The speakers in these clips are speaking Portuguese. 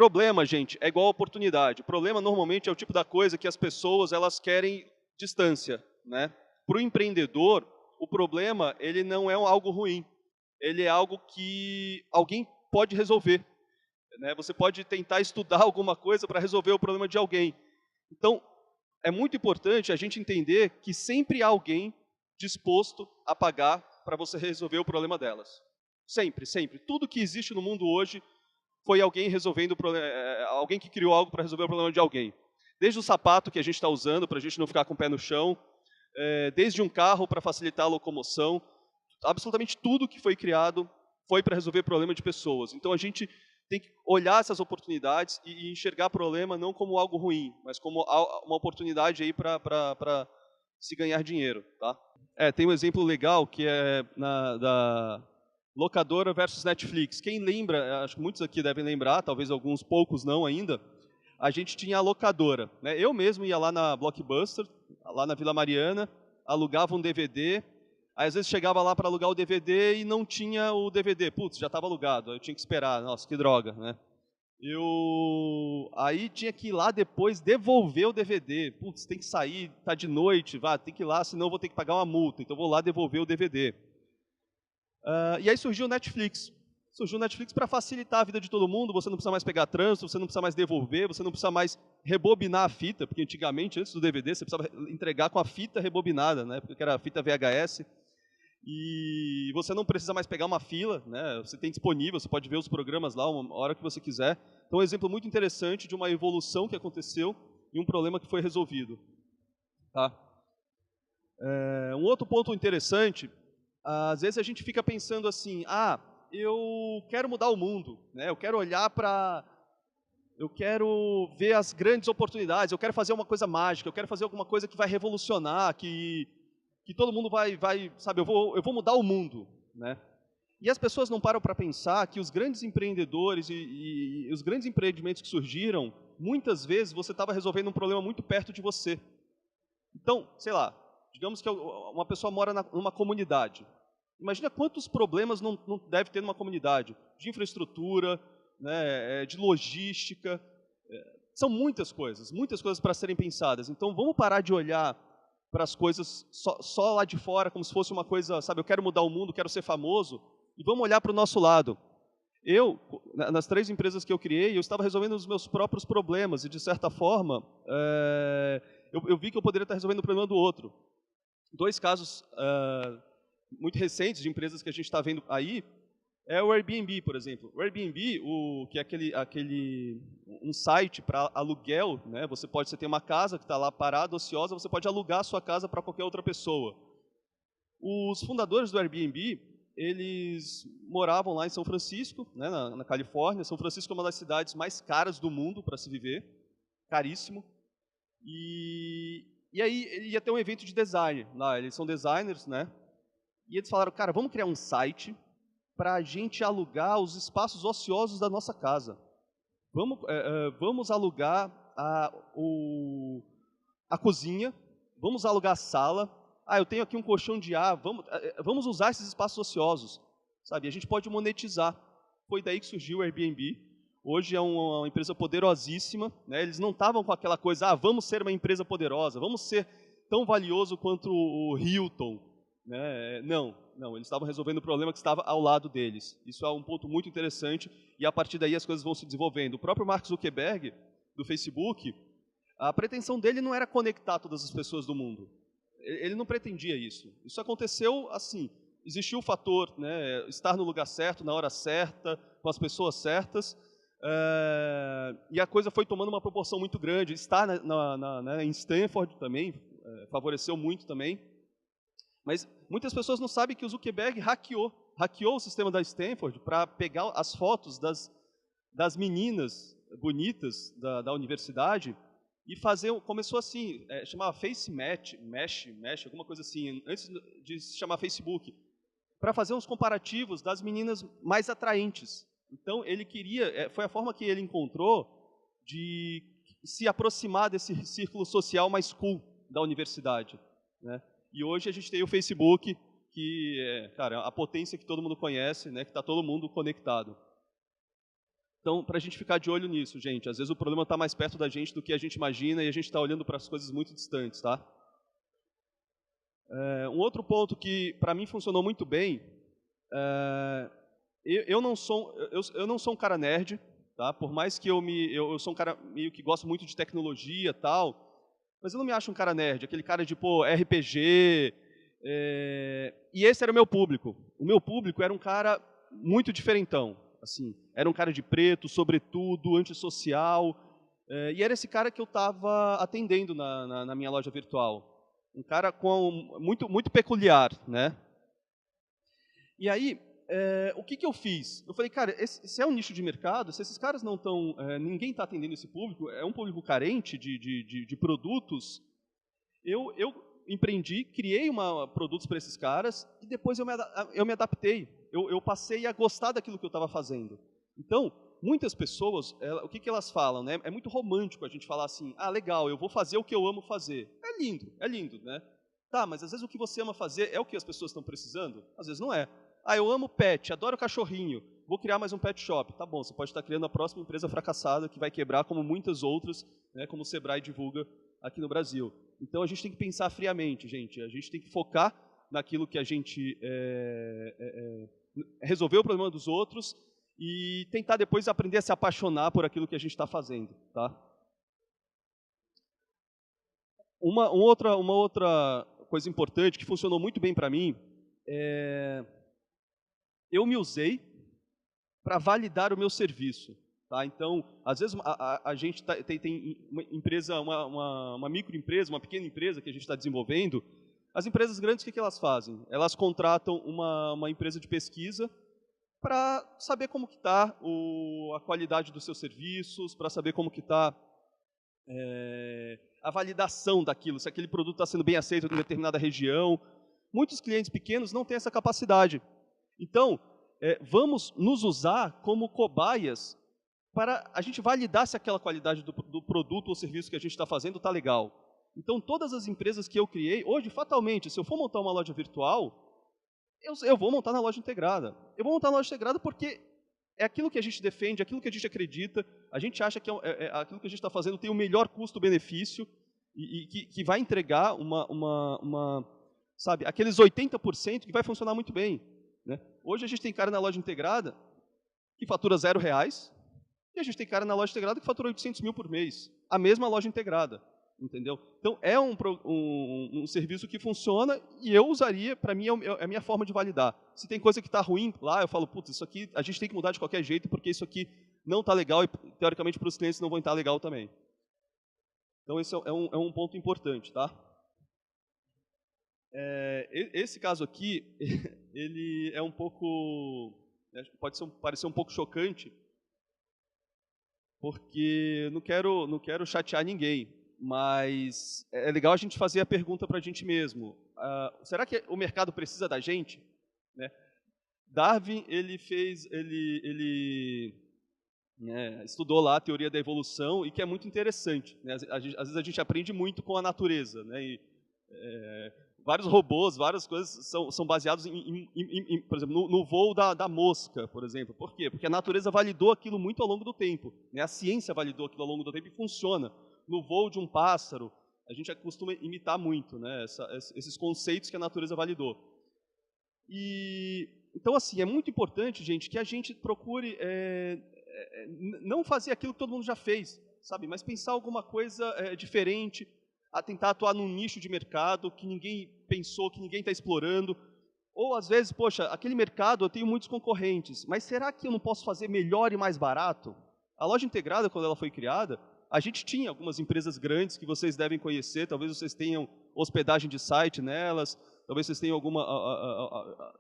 Problema, gente, é igual a oportunidade. Problema, normalmente, é o tipo da coisa que as pessoas elas querem distância, né? Para o empreendedor, o problema ele não é algo ruim. Ele é algo que alguém pode resolver, né? Você pode tentar estudar alguma coisa para resolver o problema de alguém. Então, é muito importante a gente entender que sempre há alguém disposto a pagar para você resolver o problema delas. Sempre, sempre. Tudo que existe no mundo hoje foi alguém resolvendo, alguém que criou algo para resolver o problema de alguém. Desde o sapato que a gente está usando para a gente não ficar com o pé no chão, desde um carro para facilitar a locomoção, absolutamente tudo que foi criado foi para resolver problema de pessoas. Então a gente tem que olhar essas oportunidades e enxergar problema não como algo ruim, mas como uma oportunidade aí para se ganhar dinheiro, tá? Tem um exemplo legal que é da locadora versus Netflix. Quem lembra, acho que muitos aqui devem lembrar, talvez alguns poucos não ainda, a gente tinha a locadora, né? Eu mesmo ia lá na Blockbuster, lá na Vila Mariana, alugava um DVD, aí às vezes chegava lá para alugar o DVD e não tinha o DVD. Putz, já estava alugado, eu tinha que esperar, nossa, que droga, né? Aí tinha que ir lá depois devolver o DVD. Putz, tem que sair, tá de noite, tem que ir lá, senão eu vou ter que pagar uma multa, então vou lá devolver o DVD. E aí surgiu o Netflix. Surgiu o Netflix para facilitar a vida de todo mundo, você não precisa mais pegar trânsito, você não precisa mais devolver, você não precisa mais rebobinar a fita, porque antigamente, antes do DVD, você precisava entregar com a fita rebobinada, né, porque era a fita VHS, e você não precisa mais pegar uma fila, né, você tem disponível, você pode ver os programas lá uma hora que você quiser. Então é um exemplo muito interessante de uma evolução que aconteceu e um problema que foi resolvido. Tá? Um outro ponto interessante, às vezes a gente fica pensando assim, eu quero mudar o mundo, né? Eu quero eu quero ver as grandes oportunidades, eu quero fazer uma coisa mágica, eu quero fazer alguma coisa que vai revolucionar, que todo mundo sabe, eu vou mudar o mundo, né? E as pessoas não param para pensar que os grandes empreendedores e os grandes empreendimentos que surgiram, muitas vezes você estava resolvendo um problema muito perto de você. Então, sei lá, digamos que uma pessoa mora numa comunidade. Imagina quantos problemas não deve ter numa comunidade, de infraestrutura, né, de logística. São muitas coisas para serem pensadas. Então, vamos parar de olhar para as coisas só lá de fora, como se fosse uma coisa, sabe, eu quero mudar o mundo, quero ser famoso, e vamos olhar para o nosso lado. Nas 3 empresas que eu criei, eu estava resolvendo os meus próprios problemas, e de certa forma, eu vi que eu poderia estar resolvendo o problema do outro. 2 casos muito recentes de empresas que a gente está vendo aí, é o Airbnb, por exemplo. O Airbnb, que é um site para aluguel, né? Você tem uma casa que está lá parada, ociosa, você pode alugar a sua casa para qualquer outra pessoa. Os fundadores do Airbnb, eles moravam lá em São Francisco, né, na Califórnia. São Francisco é uma das cidades mais caras do mundo para se viver, caríssimo. E aí ia ter um evento de design lá, eles são designers, né? E eles falaram, cara, vamos criar um site para a gente alugar os espaços ociosos da nossa casa. Vamos alugar a cozinha, vamos alugar a sala. Eu tenho aqui um colchão de ar, vamos usar esses espaços ociosos, sabe? A gente pode monetizar. Foi daí que surgiu o Airbnb. Hoje é uma empresa poderosíssima, né? Eles não estavam com aquela coisa, vamos ser uma empresa poderosa, vamos ser tão valioso quanto o Hilton, né? Não, eles estavam resolvendo o problema que estava ao lado deles. Isso é um ponto muito interessante e a partir daí as coisas vão se desenvolvendo. O próprio Mark Zuckerberg, do Facebook, a pretensão dele não era conectar todas as pessoas do mundo. Ele não pretendia isso. Isso aconteceu assim, existiu o fator, né, estar no lugar certo, na hora certa, com as pessoas certas, e a coisa foi tomando uma proporção muito grande. Estar em Stanford também favoreceu muito também. Mas muitas pessoas não sabem que o Zuckerberg hackeou o sistema da Stanford para pegar as fotos das meninas bonitas da universidade e começou assim, chamava Face Mesh, alguma coisa assim, antes de se chamar Facebook, para fazer uns comparativos das meninas mais atraentes. Então ele foi a forma que ele encontrou de se aproximar desse círculo social mais cool da universidade, né? E hoje a gente tem o Facebook, que é, cara, a potência que todo mundo conhece, né, que está todo mundo conectado. Então, para a gente ficar de olho nisso, gente, às vezes o problema está mais perto da gente do que a gente imagina e a gente está olhando para as coisas muito distantes, tá? Um outro ponto que para mim funcionou muito bem, eu não sou um cara nerd, tá? Por mais que eu sou um cara meio que gosto muito de tecnologia e tal, mas eu não me acho um cara nerd, aquele cara de pô, RPG, e esse era o meu público. O meu público era um cara muito diferentão, assim, era um cara de preto, sobretudo, antissocial, e era esse cara que eu estava atendendo na minha loja virtual. Um cara muito peculiar, né? E aí, o que eu fiz? Eu falei, cara, esse é um nicho de mercado, se esses caras não estão, ninguém está atendendo esse público, é um público carente de produtos, eu empreendi, criei produtos para esses caras e depois eu me adaptei. Eu passei a gostar daquilo que eu estava fazendo. Então, muitas pessoas, o que elas falam, né? É muito romântico a gente falar assim, ah, legal, eu vou fazer o que eu amo fazer. É lindo, né? Tá, mas às vezes o que você ama fazer é o que as pessoas estão precisando? Às vezes não é. Ah, eu amo pet, adoro cachorrinho, vou criar mais um pet shop. Tá bom, você pode estar criando a próxima empresa fracassada que vai quebrar como muitas outras, né, como o Sebrae divulga aqui no Brasil. Então a gente tem que pensar friamente, gente. A gente tem que focar naquilo que a gente resolver o problema dos outros e tentar depois aprender a se apaixonar por aquilo que a gente está fazendo, tá? Uma outra coisa importante que funcionou muito bem para mim eu me usei para validar o meu serviço. Tá? Então, às vezes a gente tem uma empresa, uma microempresa, uma pequena empresa que a gente está desenvolvendo. As empresas grandes, o que elas fazem? Elas contratam uma empresa de pesquisa para saber como que está a qualidade dos seus serviços, para saber como que está a validação daquilo, se aquele produto está sendo bem aceito em determinada região. Muitos clientes pequenos não têm essa capacidade. Então, vamos nos usar como cobaias para a gente validar se aquela qualidade do produto ou serviço que a gente está fazendo está legal. Então, todas as empresas que eu criei, hoje, fatalmente, se eu for montar uma loja virtual, eu vou montar na loja integrada. Eu vou montar na loja integrada porque é aquilo que a gente defende, é aquilo que a gente acredita, a gente acha que aquilo que a gente está fazendo tem o melhor custo-benefício e que vai entregar sabe, aqueles 80% que vai funcionar muito bem. Né? Hoje a gente tem cara na loja integrada que fatura R$0, e a gente tem cara na loja integrada que fatura 800 mil por mês. A mesma loja integrada. Entendeu? Então, é um serviço que funciona e eu usaria, para mim, é a minha forma de validar. Se tem coisa que está ruim lá, eu falo, putz, isso aqui a gente tem que mudar de qualquer jeito porque isso aqui não está legal e, teoricamente, para os clientes não vão estar legal também. Então, esse é um ponto importante, tá? Esse caso aqui, ele é um pouco, pode parecer um pouco chocante, porque não quero chatear ninguém, mas é legal a gente fazer a pergunta para a gente mesmo. Será que o mercado precisa da gente? Né? Darwin, ele estudou lá a teoria da evolução e que é muito interessante. Né? Às vezes a gente aprende muito com a natureza. Né? E, vários robôs, várias coisas são baseados, por exemplo, no voo da mosca, por exemplo. Por quê? Porque a natureza validou aquilo muito ao longo do tempo. Né? A ciência validou aquilo ao longo do tempo e funciona. No voo de um pássaro, a gente costuma imitar muito, né, esses conceitos que a natureza validou. Então, assim, é muito importante, gente, que a gente procure não fazer aquilo que todo mundo já fez, sabe, mas pensar alguma coisa diferente, a tentar atuar num nicho de mercado que ninguém pensou, que ninguém está explorando. Ou, às vezes, poxa, aquele mercado eu tenho muitos concorrentes, mas será que eu não posso fazer melhor e mais barato? A loja integrada, quando ela foi criada, a gente tinha algumas empresas grandes que vocês devem conhecer, talvez vocês tenham hospedagem de site nelas, talvez vocês tenham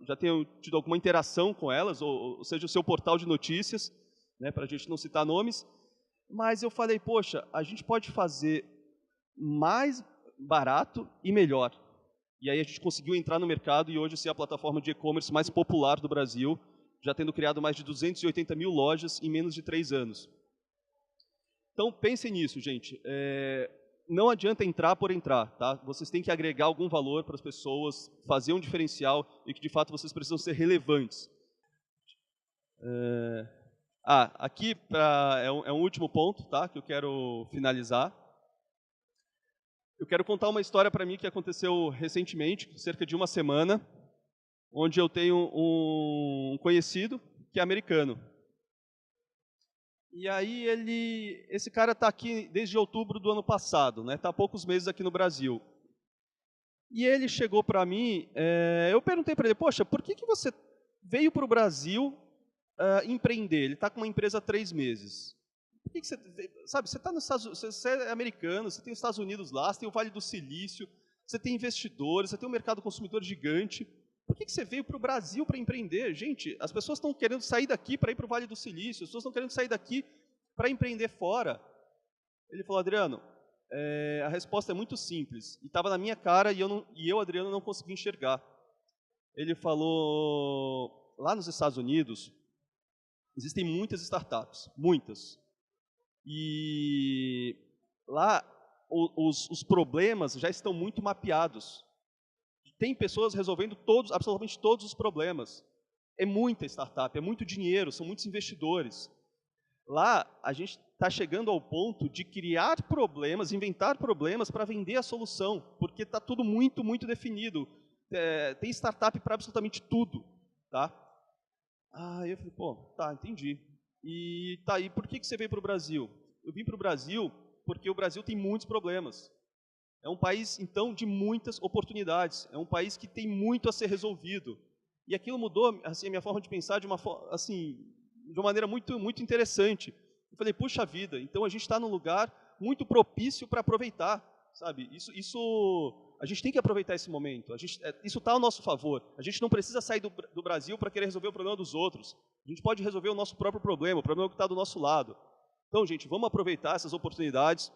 já tenham tido alguma interação com elas, ou seja, o seu portal de notícias, né, para a gente não citar nomes. Mas eu falei, poxa, a gente pode fazer mais barato e melhor. E aí a gente conseguiu entrar no mercado e hoje ser a plataforma de e-commerce mais popular do Brasil, já tendo criado mais de 280 mil lojas em menos de 3 anos. Então, pensem nisso, gente. Não adianta entrar por entrar, tá? Vocês têm que agregar algum valor para as pessoas, fazer um diferencial e que, de fato, vocês precisam ser relevantes. Aqui é um último ponto, tá, que eu quero finalizar. Eu quero contar uma história para mim que aconteceu recentemente, cerca de uma semana, onde eu tenho um conhecido que é americano. E aí esse cara está aqui desde outubro do ano passado, né? Está há poucos meses aqui no Brasil. E ele chegou para mim, eu perguntei para ele, poxa, por que você veio para o Brasil empreender? Ele está com uma empresa há 3 meses. Por que você, sabe, você está nos Estados Unidos, você é americano, você tem os Estados Unidos lá, você tem o Vale do Silício, você tem investidores, você tem um mercado consumidor gigante. Por que você veio para o Brasil para empreender? Gente, as pessoas estão querendo sair daqui para ir para o Vale do Silício, as pessoas estão querendo sair daqui para empreender fora. Ele falou, Adriano, a resposta é muito simples. E estava na minha cara e eu, Adriano, não consegui enxergar. Ele falou, lá nos Estados Unidos, existem muitas startups, muitas. E lá os problemas já estão muito mapeados. Tem pessoas resolvendo absolutamente todos os problemas. É muita startup, é muito dinheiro, são muitos investidores. Lá, a gente está chegando ao ponto de criar problemas, inventar problemas para vender a solução, porque está tudo muito, muito definido. Tem startup para absolutamente tudo. Tá? Eu falei, pô, tá, entendi. E por que você veio para o Brasil? Eu vim para o Brasil porque o Brasil tem muitos problemas. É um país, então, de muitas oportunidades. É um país que tem muito a ser resolvido. E aquilo mudou assim, a minha forma de pensar de uma maneira muito, muito interessante. Eu falei, puxa vida, então a gente está num lugar muito propício para aproveitar. Sabe? A gente tem que aproveitar esse momento. Isso está ao nosso favor. A gente não precisa sair do Brasil para querer resolver o problema dos outros. A gente pode resolver o nosso próprio problema, o problema que está do nosso lado. Então, gente, vamos aproveitar essas oportunidades.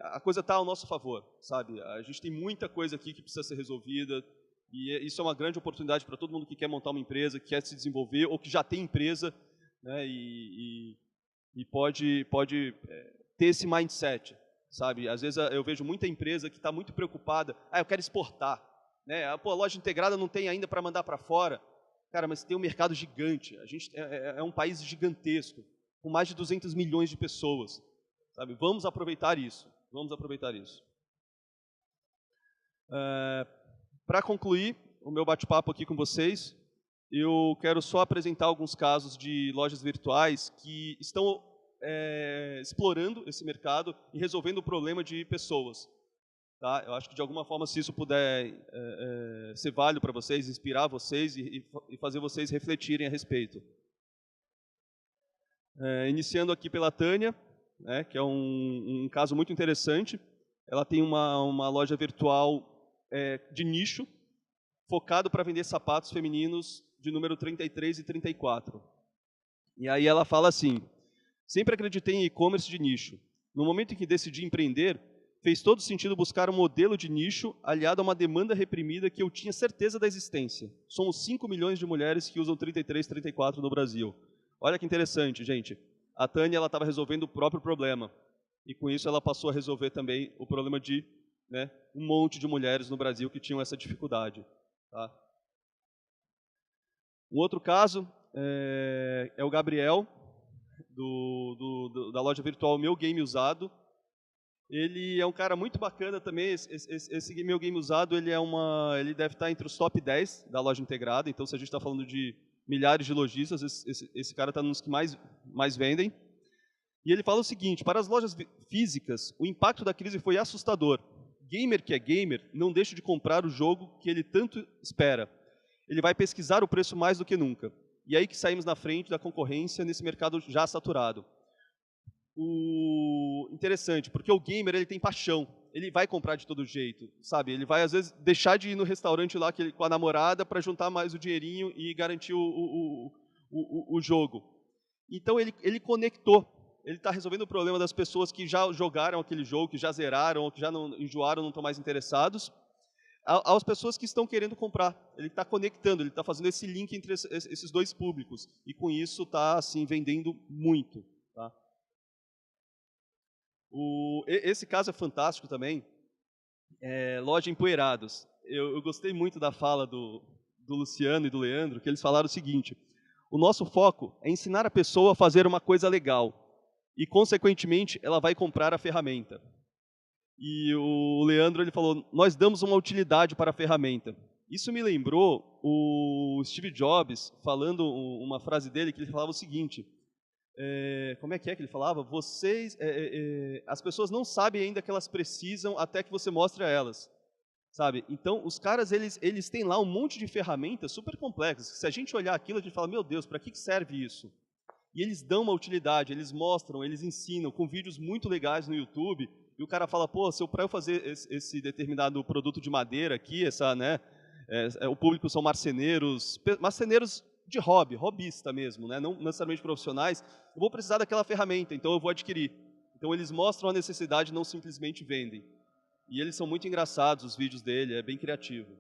A coisa está ao nosso favor, sabe? A gente tem muita coisa aqui que precisa ser resolvida e isso é uma grande oportunidade para todo mundo que quer montar uma empresa, que quer se desenvolver ou que já tem empresa, né? E pode ter esse mindset, sabe? Às vezes eu vejo muita empresa que está muito preocupada, eu quero exportar, né? A loja integrada não tem ainda para mandar para fora. Cara, mas tem um mercado gigante. A gente é um país gigantesco, com mais de 200 milhões de pessoas. Sabe? Vamos aproveitar isso. Vamos aproveitar isso. Para concluir o meu bate-papo aqui com vocês, eu quero só apresentar alguns casos de lojas virtuais que estão explorando esse mercado e resolvendo o problema de pessoas. Tá? Eu acho que, de alguma forma, se isso puder ser válido para vocês, inspirar vocês e fazer vocês refletirem a respeito. Iniciando aqui pela Tânia, né, que é um caso muito interessante. Ela tem uma loja virtual de nicho, focado para vender sapatos femininos de número 33 e 34. E aí ela fala assim, sempre acreditei em e-commerce de nicho. No momento em que decidi empreender, fez todo sentido buscar um modelo de nicho aliado a uma demanda reprimida que eu tinha certeza da existência. Somos 5 milhões de mulheres que usam 33 e 34 no Brasil. Olha que interessante, gente. A Tânia estava resolvendo o próprio problema. E com isso ela passou a resolver também o problema de um monte de mulheres no Brasil que tinham essa dificuldade. Tá? Um outro caso é o Gabriel, da loja virtual Meu Game Usado. Ele é um cara muito bacana também. Esse Meu Game Usado ele deve estar entre os top 10 da loja integrada. Então, se a gente está falando de milhares de lojistas, esse cara está nos que mais vendem. E ele fala o seguinte, para as lojas físicas, o impacto da crise foi assustador. Gamer que é gamer não deixa de comprar o jogo que ele tanto espera. Ele vai pesquisar o preço mais do que nunca. E aí que saímos na frente da concorrência nesse mercado já saturado. Interessante, porque o gamer ele tem paixão. Ele vai comprar de todo jeito, sabe? Ele vai, às vezes, deixar de ir no restaurante lá com a namorada para juntar mais o dinheirinho e garantir o jogo. Então, ele conectou. Ele está resolvendo o problema das pessoas que já jogaram aquele jogo, que já zeraram, ou que já não enjoaram, não estão mais interessados, às pessoas que estão querendo comprar. Ele está conectando, ele está fazendo esse link entre esses dois públicos. E, com isso, está assim, vendendo muito. Tá? Esse caso é fantástico também. Loja Empoeirados. Eu gostei muito da fala do do Luciano e do Leandro, que eles falaram o seguinte: o nosso foco é ensinar a pessoa a fazer uma coisa legal e, consequentemente, ela vai comprar a ferramenta. E o Leandro ele falou: nós damos uma utilidade para a ferramenta. Isso me lembrou o Steve Jobs falando uma frase dele que ele falava o seguinte: como é que ele falava? As pessoas não sabem ainda que elas precisam até que você mostre a elas, sabe? Então, os caras eles têm lá um monte de ferramentas super complexas. Se a gente olhar aquilo, a gente fala: meu Deus, para que serve isso? E eles dão uma utilidade, eles mostram, eles ensinam com vídeos muito legais no YouTube. E o cara fala: pô, para eu fazer esse determinado produto de madeira aqui, o público são marceneiros de hobbyista mesmo, né? Não necessariamente profissionais, eu vou precisar daquela ferramenta, então eu vou adquirir. Então eles mostram a necessidade, não simplesmente vendem. E eles são muito engraçados, os vídeos dele, é bem criativo.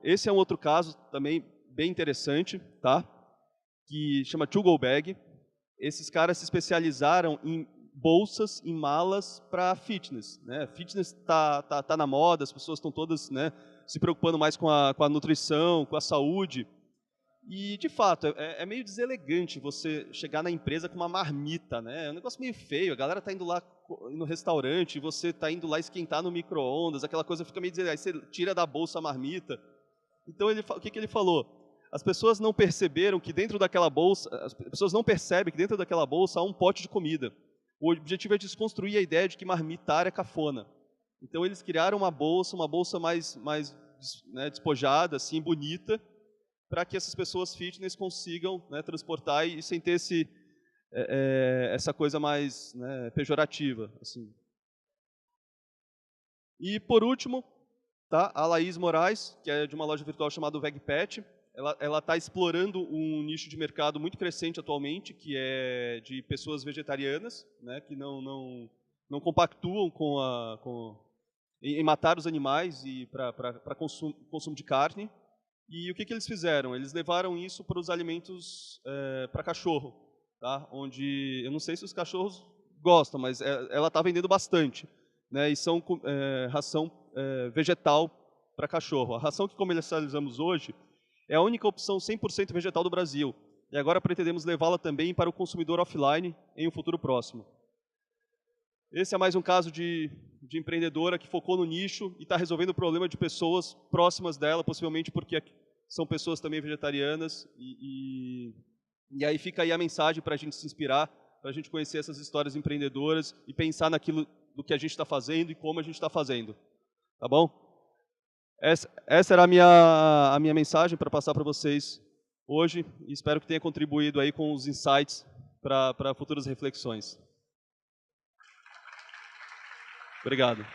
Esse é um outro caso também bem interessante, tá? Que chama To Go Bag. Esses caras se especializaram em bolsas, em malas para fitness, né? Fitness tá na moda, as pessoas estão todas, né, se preocupando mais com a nutrição, com a saúde. E, de fato, é meio deselegante você chegar na empresa com uma marmita, né? É um negócio meio feio, a galera tá indo lá no restaurante, você tá indo lá esquentar no micro-ondas, aquela coisa fica meio deselegante, aí você tira da bolsa a marmita. Então, o que ele falou? As pessoas não perceberam que dentro daquela bolsa, as pessoas não percebem que dentro daquela bolsa há um pote de comida. O objetivo é desconstruir a ideia de que marmitar é cafona. Então, eles criaram uma bolsa mais né, despojada, assim, bonita, para que essas pessoas fitness consigam, né, transportar e sem ter essa coisa mais, né, pejorativa. Assim. E, por último, tá, a Laís Moraes, que é de uma loja virtual chamada VegPet. Ela está explorando um nicho de mercado muito crescente atualmente, que é de pessoas vegetarianas, né, que não compactuam em matar os animais e para consumo de carne. E o que eles fizeram? Eles levaram isso para os alimentos para cachorro, tá? Onde eu não sei se os cachorros gostam, mas ela está vendendo bastante, né? E são ração vegetal para cachorro. A ração que comercializamos hoje é a única opção 100% vegetal do Brasil. E agora pretendemos levá-la também para o consumidor offline em um futuro próximo. Esse é mais um caso de empreendedora que focou no nicho e está resolvendo o problema de pessoas próximas dela, possivelmente porque são pessoas também vegetarianas. E aí fica aí a mensagem para a gente se inspirar, para a gente conhecer essas histórias empreendedoras e pensar naquilo do que a gente está fazendo e como a gente está fazendo. Tá bom? Essa era a minha mensagem para passar para vocês hoje e espero que tenha contribuído aí com os insights para futuras reflexões. Obrigado.